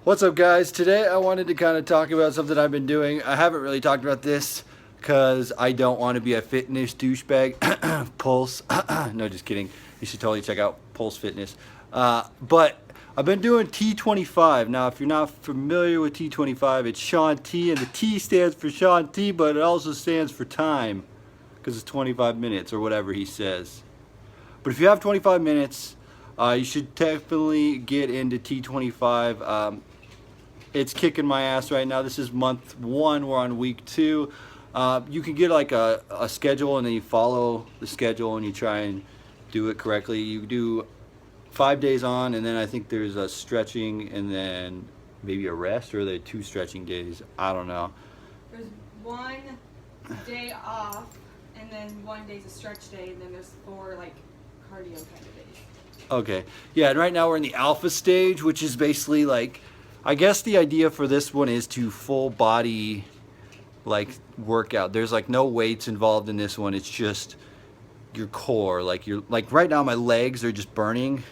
What's up, guys? Today I wanted to kind of talk about something I've been doing. I haven't really talked about this because I don't want to be a fitness douchebag. Pulse. No, just kidding. You should totally check out Pulse Fitness. But I've been doing T25. Now, if you're not familiar with T25, it's Sean T, and the T stands for Sean T, but it also stands for time because it's 25 minutes or whatever he says. But if you have 25 minutes, you should definitely get into T25. It's kicking my ass right now. This is month 1. We're on week 2. You can get like a schedule, and then you follow the schedule and you try and do it correctly. You do 5 days on, and then I think there's a stretching and then maybe a rest, or are there 2 stretching days? I don't know. There's 1 day off, and then 1 day's a stretch day, and then there's 4 like cardio kind of days. Okay. Yeah, and right now we're in the alpha stage, which is basically like, I guess the idea for this one is to full body like workout. There's like no weights involved in this one. It's just your core. Like right now my legs are just burning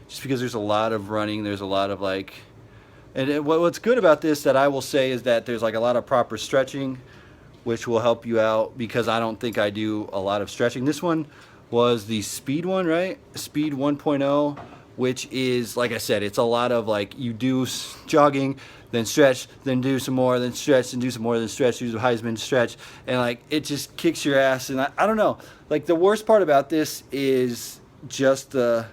just because there's a lot of running. There's a lot of like, and what's good about this that I will say is that there's like a lot of proper stretching, which will help you out because I don't think I do a lot of stretching. This one was the speed one, right? Speed 1.0, which is, like I said, it's a lot of like you do jogging, then stretch, then do some more, then stretch, and do some more, then stretch, do the Heisman stretch, and like it just kicks your ass. And I don't know, like the worst part about this is just the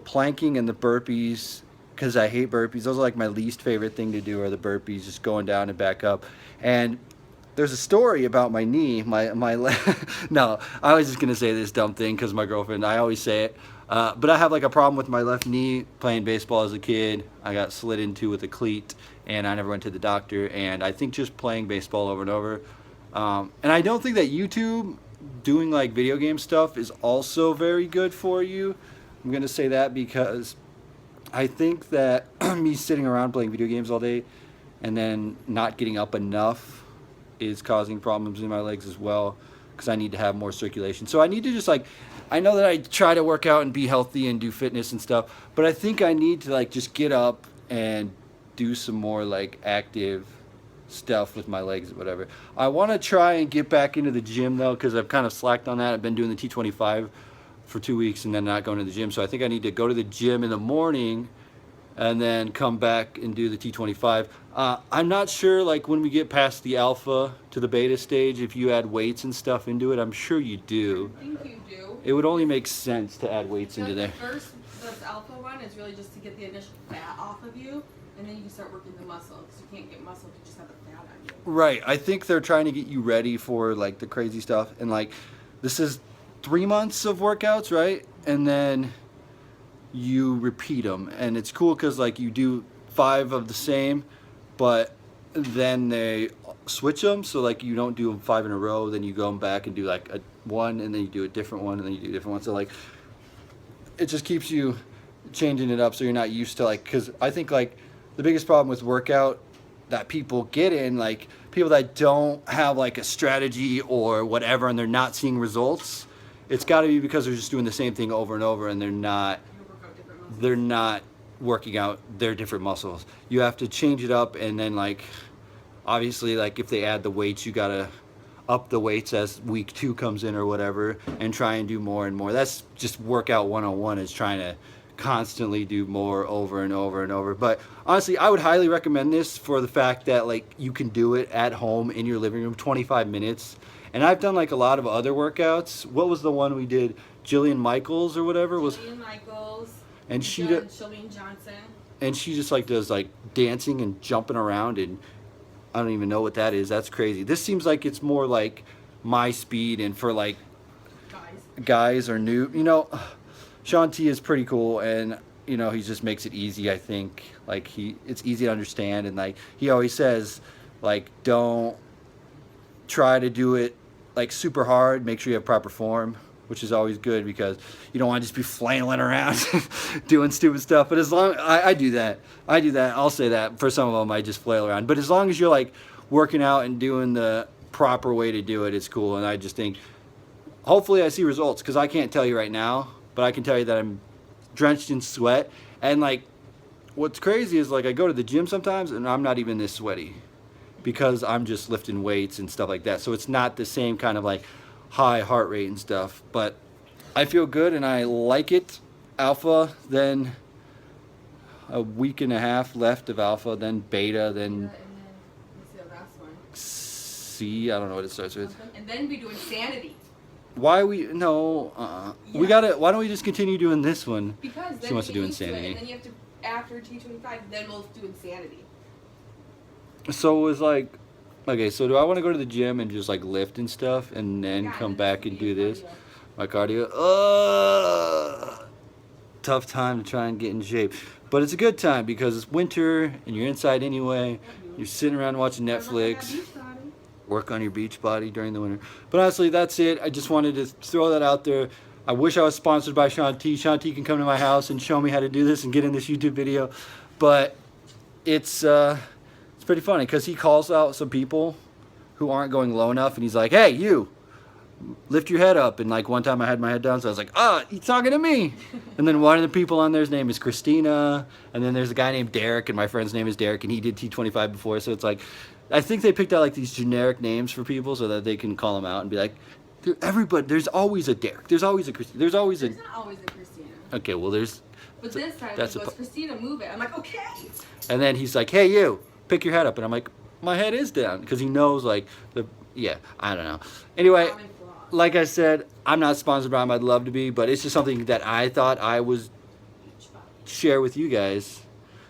planking and the burpees, because I hate burpees. Those are like my least favorite thing to do, are the burpees, just going down and back up. And there's a story about my knee, my no, I was just gonna say this dumb thing because my girlfriend, I always say it, but I have like a problem with my left knee. Playing baseball as a kid, I got slid into with a cleat, and I never went to the doctor. And I think just playing baseball over and over, and I don't think that YouTube doing like video game stuff is also very good for you. I'm gonna say that because I think that me sitting around playing video games all day and then not getting up enough is causing problems in my legs as well, because I need to have more circulation. So I need to just like, I know that I try to work out and be healthy and do fitness and stuff, but I think I need to like just get up and do some more like active stuff with my legs or whatever. I want to try and get back into the gym though, because I've kind of slacked on that. I've been doing the T25 for 2 weeks and then not going to the gym. So I think I need to go to the gym in the morning and then come back and do the T25. I'm not sure, like when we get past the alpha to the beta stage, if you add weights and stuff into it. I'm sure you do. I think you do. It would only make sense to add weights into there. This alpha one is really just to get the initial fat off of you, and then you can start working the muscle, because you can't get muscle if you just have the fat on you. Right. I think they're trying to get you ready for like the crazy stuff. And like, this is 3 months of workouts, right? And then you repeat them, and it's cool because like you do 5 of the same, but then they switch them, so like you don't do them 5 in a row, then you go back and do like a one, and then you do a different one, and then you do a different one. So like it just keeps you changing it up, so you're not used to like, because I think like the biggest problem with workout that people get in, like people that don't have like a strategy or whatever and they're not seeing results, it's got to be because they're just doing the same thing over and over, and they're not working out their different muscles. You have to change it up, and then like obviously like if they add the weights, you gotta up the weights as week 2 comes in or whatever, and try and do more and more. That's just workout 101, is trying to constantly do more over and over and over. But honestly, I would highly recommend this for the fact that like you can do it at home in your living room, 25 minutes. And I've done like a lot of other workouts. What was the one we did? Jillian Michaels or whatever was. Jillian Michaels. And she Shalene Johnson. And she just like does like dancing and jumping around, and I don't even know what that is. That's crazy. This seems like it's more like my speed, and for like guys or new, you know, Sean T is pretty cool, and you know, he just makes it easy. I think like it's easy to understand, and like he always says, like don't try to do it like super hard. Make sure you have proper form, which is always good because you don't want to just be flailing around doing stupid stuff. But as long I do that, I'll say that for some of them I just flail around. But as long as you're like working out and doing the proper way to do it, it's cool. And I just think hopefully I see results, because I can't tell you right now, but I can tell you that I'm drenched in sweat, and like what's crazy is like I go to the gym sometimes and I'm not even this sweaty because I'm just lifting weights and stuff like that. So it's not the same kind of like high heart rate and stuff. But I feel good and I like it. Alpha, then a week and a half left of alpha, then beta, then And then let's see the last one. C. I don't know what it starts with. And then we do insanity. Why we no? We Yeah. gotta. Why don't we just continue doing this one? Because then She wants you to get do used to it, insanity. and then you have to after T25. Then we'll do insanity. So it was like, okay. So do I want to go to the gym and just like lift and stuff, and then Yeah, come and back then and do do your this? cardio. My cardio. Tough time to try and get in shape, but it's a good time because it's winter and you're inside anyway. You're sitting around watching Netflix. Work on your beach body during the winter. But honestly, that's it. I just wanted to throw that out there. I wish I was sponsored by Sean T. Sean T can come to my house and show me how to do this and get in this YouTube video. But it's pretty funny because he calls out some people who aren't going low enough, and he's like, "Hey, you, lift your head up." And like one time I had my head down, so I was like, he's talking to me. And then one of the people on there's name is Christina, and then there's a guy named Derek, and my friend's name is Derek, and he did T25 before. So it's like, I think they picked out like these generic names for people so that they can call them out and be like, everybody, there's always a Derek, there's always a Christina, there's always a. There's not always a Christina. Okay, well there's. But this time that's it a was Christina, move it. I'm like, okay. And then he's like, "Hey, you, pick your head up," and I'm like, "My head is down," because he knows like I don't know. Anyway. Common flaw. Like I said, I'm not sponsored by him. I'd love to be, but it's just something that I thought I was share with you guys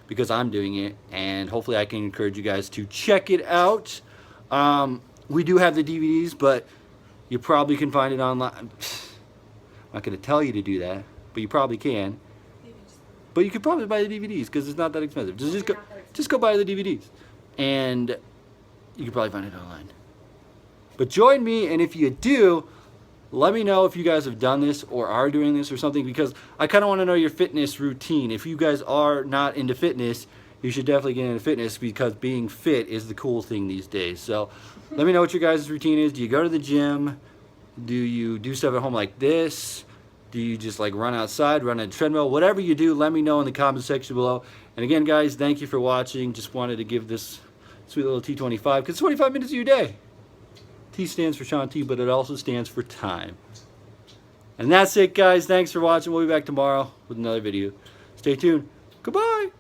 because I'm doing it, and hopefully I can encourage you guys to check it out. We do have the DVDs, but you probably can find it online. I'm not going to tell you to do that, but you probably can. But you could probably buy the DVDs because it's not that expensive. Just go buy the DVDs, and you can probably find it online. But join me, and if you do, let me know if you guys have done this or are doing this or something, because I kind of want to know your fitness routine. If you guys are not into fitness, you should definitely get into fitness because being fit is the cool thing these days. So let me know what your guys' routine is. Do you go to the gym? Do you do stuff at home like this? Do you just like run outside, run on a treadmill? Whatever you do, let me know in the comment section below. And again, guys, thank you for watching. Just wanted to give this sweet little T25 because it's 25 minutes of your day. T stands for Sean T, but it also stands for time. And that's it, guys. Thanks for watching. We'll be back tomorrow with another video. Stay tuned. Goodbye.